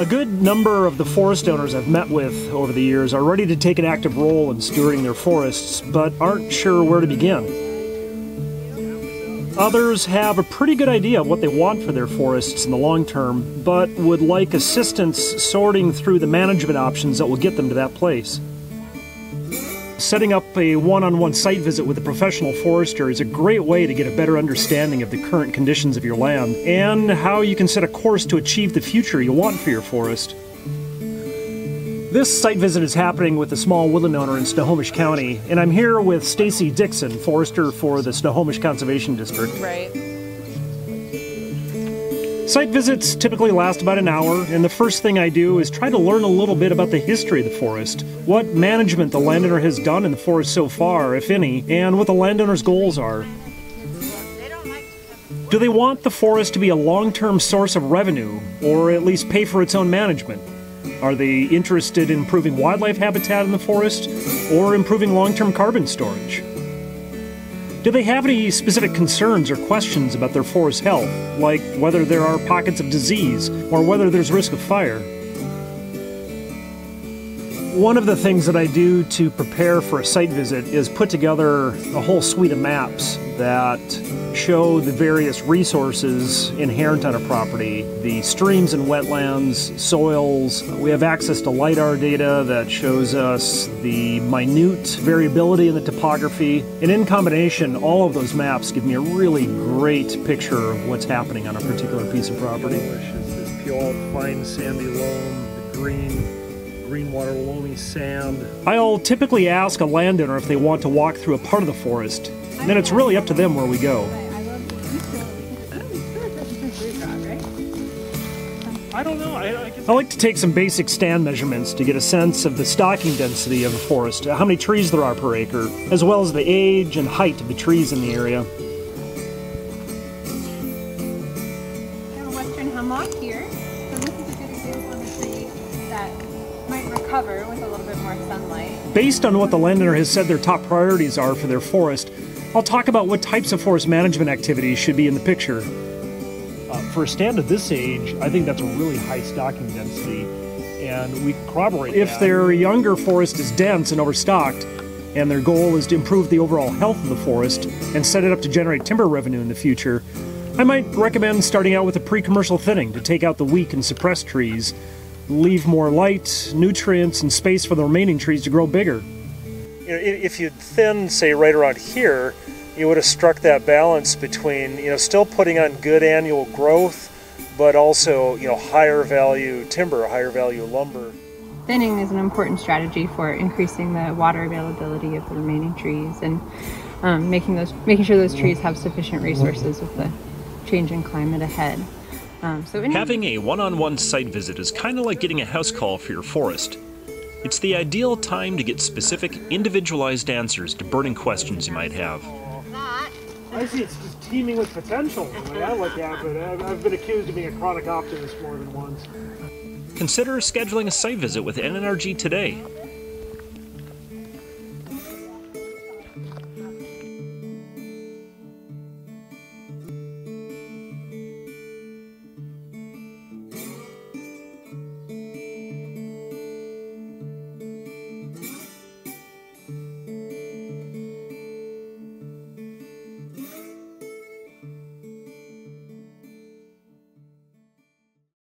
A good number of the forest owners I've met with over the years are ready to take an active role in stewarding their forests, but aren't sure where to begin. Others have a pretty good idea of what they want for their forests in the long term, but would like assistance sorting through the management options that will get them to that place. Setting up a one-on-one site visit with a professional forester is a great way to get a better understanding of the current conditions of your land and how you can set a course to achieve the future you want for your forest. This site visit is happening with a small woodland owner in Snohomish County, and I'm here with Stacy Dixon, forester for the Snohomish Conservation District. Right. Site visits typically last about an hour, and the first thing I do is try to learn a little bit about the history of the forest, what management the landowner has done in the forest so far, if any, and what the landowner's goals are. Do they want the forest to be a long-term source of revenue, or at least pay for its own management? Are they interested in improving wildlife habitat in the forest, or improving long-term carbon storage? Do they have any specific concerns or questions about their forest health, like whether there are pockets of disease, or whether there's risk of fire? One of the things that I do to prepare for a site visit is put together a whole suite of maps that show the various resources inherent on a property, the streams and wetlands, soils. We have access to LiDAR data that shows us the minute variability in the topography, and in combination, all of those maps give me a really great picture of what's happening on a particular piece of property. This pure, fine, sandy loam, the green water loamy sand. I'll typically ask a landowner if they want to walk through a part of the forest, and then it's really up to them where we go. I don't know. I like to take some basic stand measurements to get a sense of the stocking density of a forest, how many trees there are per acre, as well as the age and height of the trees in the area. We have a western hemlock here, so this is a good example of a tree that might recover with a little bit more sunlight. Based on what the landowner has said their top priorities are for their forest, I'll talk about what types of forest management activities should be in the picture. For a stand of this age, I think that's a really high stocking density, and we corroborate that. If their younger forest is dense and overstocked, and their goal is to improve the overall health of the forest and set it up to generate timber revenue in the future, I might recommend starting out with a pre-commercial thinning to take out the weak and suppressed trees, leave more light, nutrients, and space for the remaining trees to grow bigger. You know, if you'd thin, say, right around here, you would have struck that balance between, still putting on good annual growth, but also, higher value timber, higher value lumber. Thinning is an important strategy for increasing the water availability of the remaining trees and making sure those trees have sufficient resources with the changing climate ahead. Having a one-on-one site visit is kind of like getting a house call for your forest. It's the ideal time to get specific, individualized answers to burning questions you might have. I see it's just teeming with potential, the way I look at it. I've been accused of being a chronic optimist more than once. Consider scheduling a site visit with NNRG today.